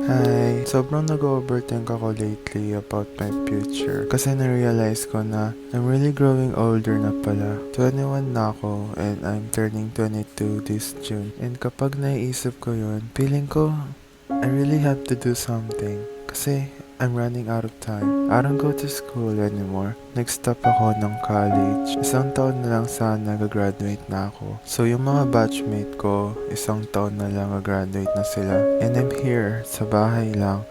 Hi, sobrang nag-overthink ako lately about my future kasi na-realize ko na I'm really growing older na pala. 21 na ako and I'm turning 22 this June. And kapag naiisip ko yun, feeling ko I really have to do something kasi I'm running out of time. I don't go to school anymore. Nag-stop ako ng college. Isang taon na lang sana gagraduate na ako. So yung mga batchmate ko, isang taon na lang gagraduate na sila. And I'm here, sa bahay lang.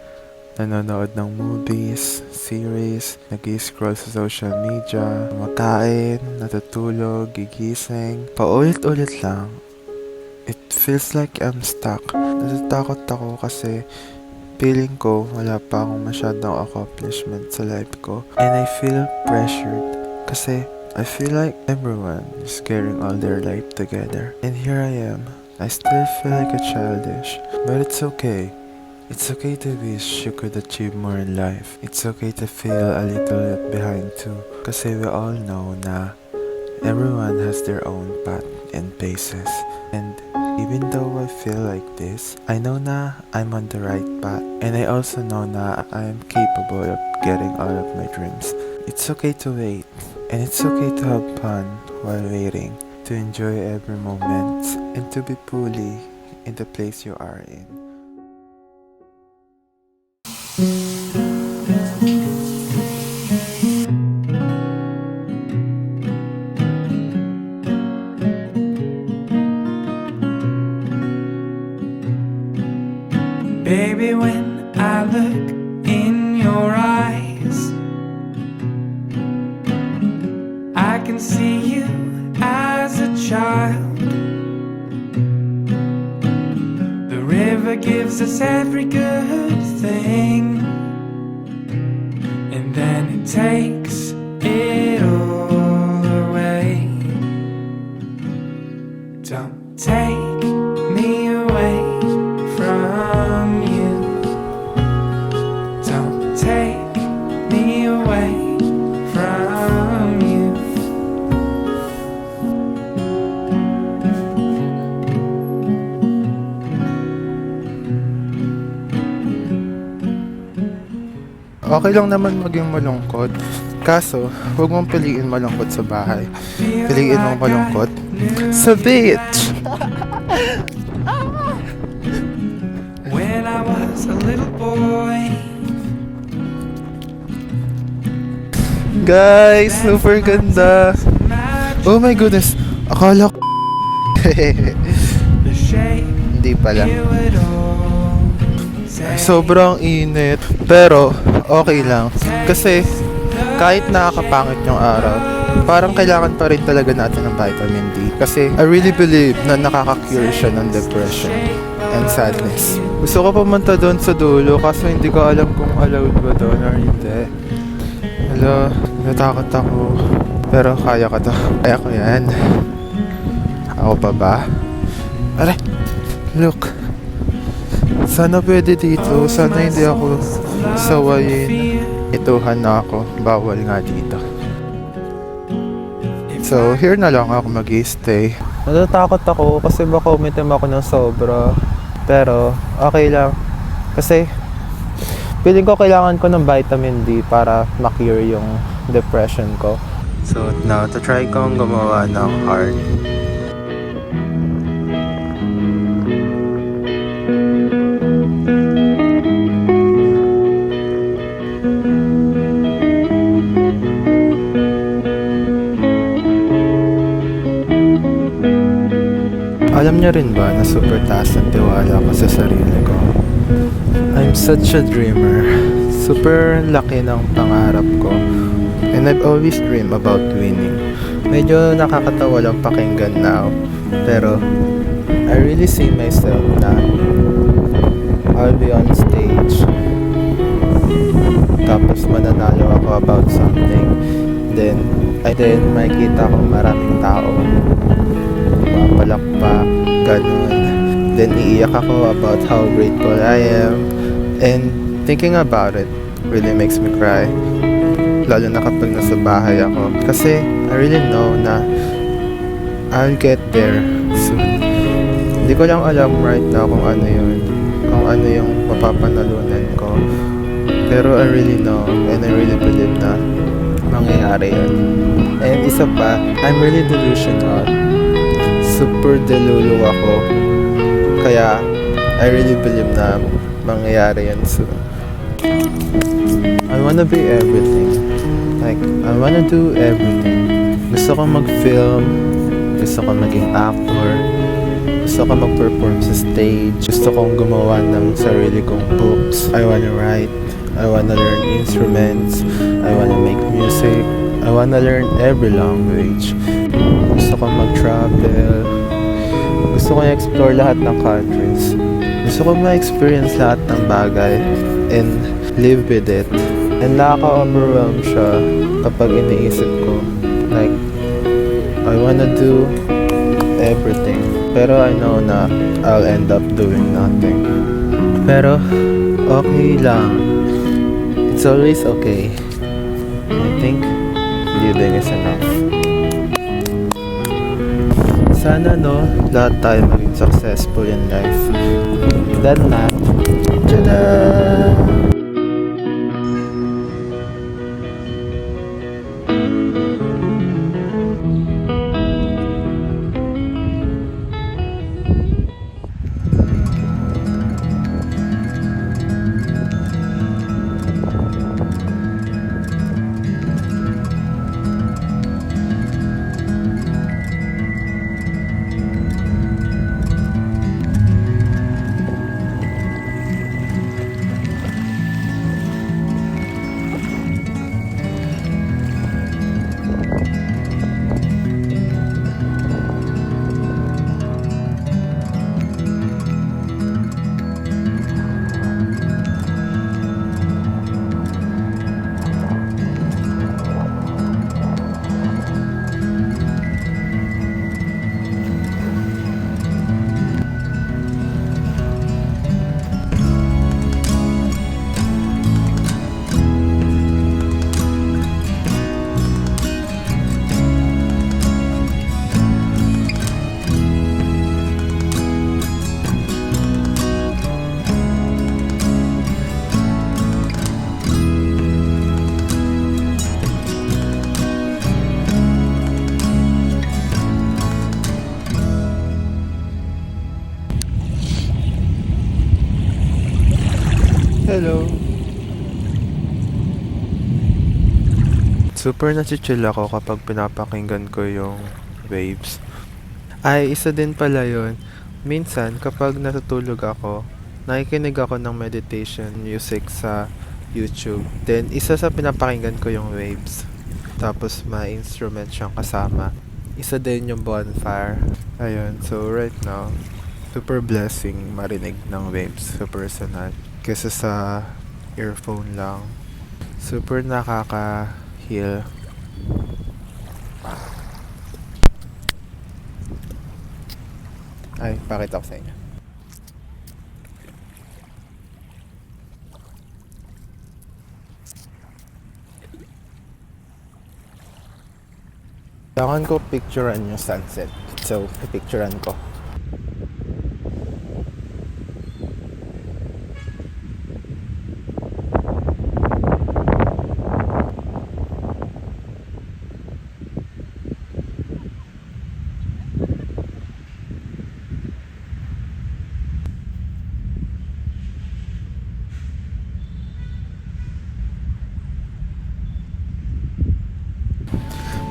Nanonood ng movies, series, nag-scroll sa social media, makain, natutulog, gigising. Paulit-ulit lang. It feels like I'm stuck. Natatakot ako kasi feeling ko wala pa akong masyadong accomplishment sa life ko. And I feel pressured kasi I feel like everyone is carrying all their life together. And here I am. I still feel like a childish. But it's okay. It's okay to wish you could achieve more in life. It's okay to feel a little left behind too. Kasi we all know na everyone has their own path and paces. And even though I feel like this, I know na I'm on the right path. And I also know na I'm capable of getting all of my dreams. It's okay to wait. And it's okay to have fun while waiting. To enjoy every moment. And to be fully in the place you are in. Baby, when I look in your eyes, I can see you as a child. The river gives us every good thing, and then it takes it all away. Don't take me away from you. Don't take me away from you. Okay lang naman maging malungkot. Kaso, huwag mong piliin malungkot sa bahay. Piliin mong malungkot sa beach! When I was a little boy, Guys, super ganda! Oh my goodness! Akala ko the shape hindi pala. you would all say. Sobrang init. Pero, okay lang. Kasi, kahit nakakapangit yung araw, parang kailangan pa rin talaga natin ng vitamin D. Kasi, I really believe na nakaka-cure siya ng depression and sadness. Gusto ko pumunta doon sa dulo kaso hindi ko alam kung allowed ba doon or hindi. Hello, natakot ako. Pero kaya ko to. Kaya ko yan. Ako pa ba? Aray! Look! Sana pwede dito. Sana hindi ako sawayin. Ituhan na ako. Bawal nga dito. So, here na lang ako mag-stay. Natatakot ako kasi baka umitim ako ng sobra. Pero, okay lang. Kasi, feeling ko kailangan ko ng vitamin D para ma-cure yung depression ko. So, now, to try kong gumawa ng art. Alam niyo rin ba na super taas ang tiwala ko sa sarili ko? I'm such a dreamer. Super laki ng pangarap ko. And I've always dreamed about winning. Medyo nakakatawa lang pakinggan now. Pero, I really see myself na I'll be on stage. Tapos mananalo ako about something. Then makikita ko maraming tao. Papalakpak, ganun. Then iiyak ako about how grateful I am. And thinking about it really makes me cry. Lalo na kapag nasa bahay ako. Kasi I really know na I'll get there soon. Hindi ko lang alam right now kung ano yun. Kung kung ano yung mapapanalunan ko. Pero I really know and I really believe na mangyayari yun. And isa pa, I'm really delusional. Super delulu ako. Kaya I really believe na mangyayari yun soon. I wanna be everything. Like, I wanna do everything. Gusto ko mag-film. Gusto ko maging actor. Gusto ko mag-perform sa stage. Gusto kong gumawa ng sarili kong books. I wanna write. I wanna learn instruments. I wanna make music. I wanna learn every language. Gusto ko mag-travel. Gusto ko i-explore lahat ng countries. Gusto ko ma-experience lahat ng bagay and live with it. And nakaka-overwhelm siya kapag iniisip ko. Like, I wanna do everything. Pero I know na I'll end up doing nothing. Pero, okay lang. It's always okay. I think living is enough. Sana no, lahat tayo maging successful in life. Then na, tada! Hello. Super nachichill ako kapag pinapakinggan ko yung waves. Ay, isa din pala yun. Minsan, kapag natutulog ako, nakikinig ako ng meditation music sa YouTube. Then, isa sa pinapakinggan ko yung waves. Tapos, may instrument siyang kasama. Isa din yung bonfire. Ayun, so right now, super blessing marinig ng waves sa personal. Kesa sa earphone lang. Super nakaka-heal. Ay, pakita ko sa inyo. Kailangan ko picturean yung sunset. So, pipicturean ko.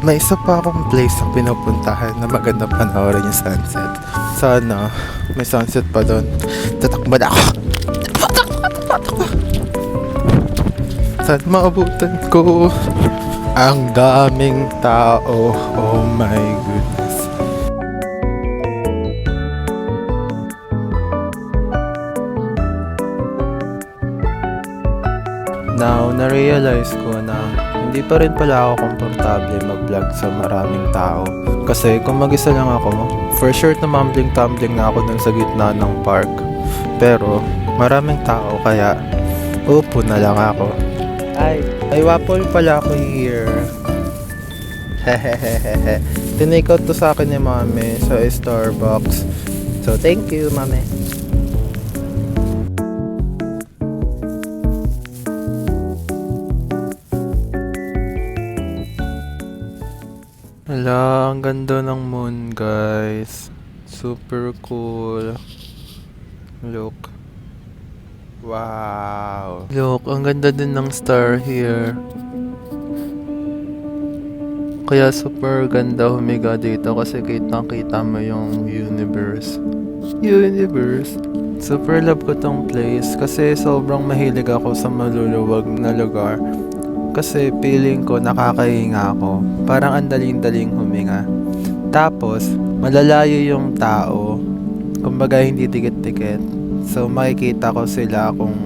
May isa pa akong place na pinupuntahan na maganda panoorin yung sunset. Sana may sunset pa doon. Tatakbo na ako. Tatakbo. Sana maabutan ko. Ang daming tao. Oh my goodness. Now, na-realize ko na hindi pa rin pala ako komportable mag-vlog sa maraming tao. Kasi kung mag-isa lang ako, for sure na mumbling-tumbling na ako dun sa gitna ng park. Pero maraming tao kaya upo na lang ako. Ay waffle pala ako here. Hehehehe. Tinake out to sa akin ni mami sa Starbucks. So thank you, mami. Ang ganda ng moon, guys. Super cool. Look. Wow. Look, ang ganda din ng star here. Kaya super ganda humiga dito kasi kitang-kita mo yung universe. Universe. Super love ko tong place kasi sobrang mahilig ako sa maluluwag na lugar. Kasi feeling ko nakakahinga ako. Parang ang daling-daling huminga. Tapos, malalayo yung tao. Kumbaga hindi dikit-dikit. So makikita ko sila kung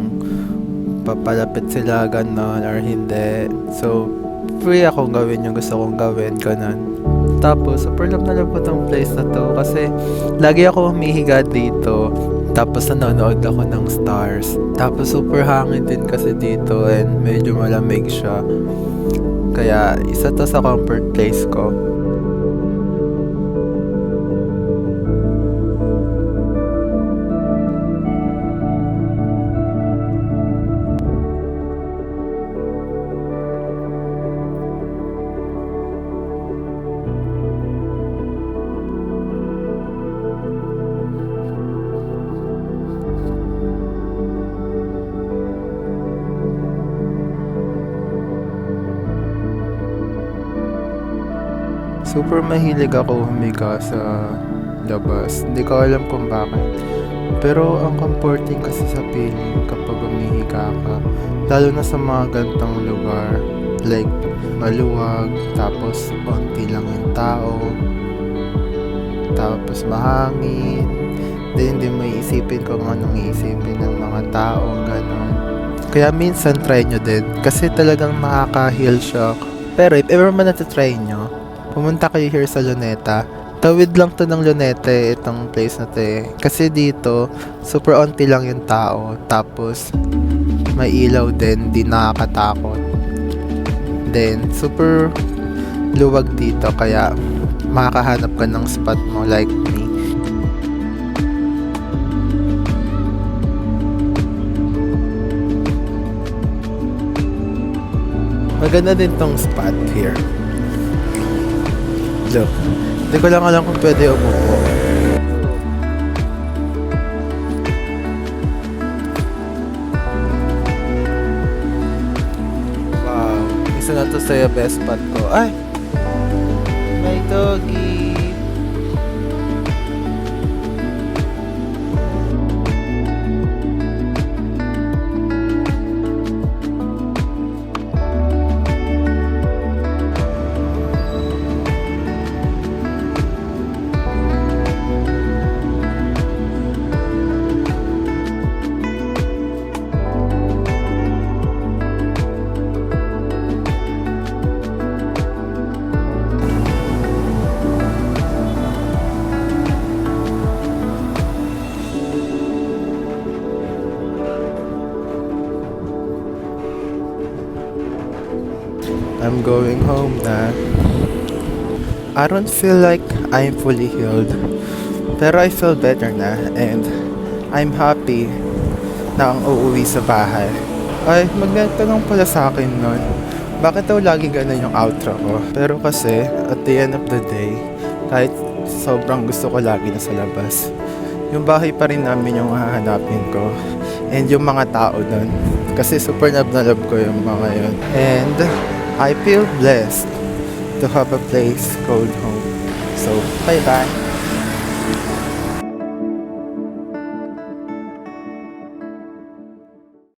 papalapit sila ganon or hindi. So, free akong gawin yung gusto kong gawin, ganon. Tapos, super love na love ko tong place na to kasi lagi ako humihiga dito. Tapos nanonood ako ng stars. Tapos super hangin din kasi dito and medyo malamig siya. Kaya isa to sa comfort place ko. Super mahilig ako humiga sa labas. Hindi ko alam kung bakit. Pero ang comforting kasi sa feeling kapag humihiga ka. Lalo na sa mga gantong lugar. Like, maluwag. Tapos, konti lang yung tao. Tapos, mahangin. Hindi mo iisipin kung anong iisipin ng mga tao. Ganon. Kaya minsan try nyo din. Kasi talagang nakaka-heal shock. Pero if ever man natatry nyo, pumunta kayo here sa Luneta. Tawid lang to ng Luneta itong place na to eh. Kasi dito, super onti lang yung tao. Tapos, may ilaw din, di nakakatakot. Then, super luwag dito. Kaya, makakahanap ka ng spot mo like me. Maganda din tong spot here. Look, hindi ko lang alam kung pwede umupo. Wow, isa na to sa best spot ko. Ay! May doggy! I'm going home na. I don't feel like I'm fully healed. Pero I feel better na and I'm happy na ang uuwi sa bahay. Ay, magnatanong pala sa akin nun. Bakit daw lagi ganun yung outro ko? Pero kasi, at the end of the day, kahit sobrang gusto ko lagi na sa labas, yung bahay pa rin namin yung hahanapin ko. And yung mga tao dun. Kasi super na love ko yung mga yun. And I feel blessed to have a place called home. So, bye-bye.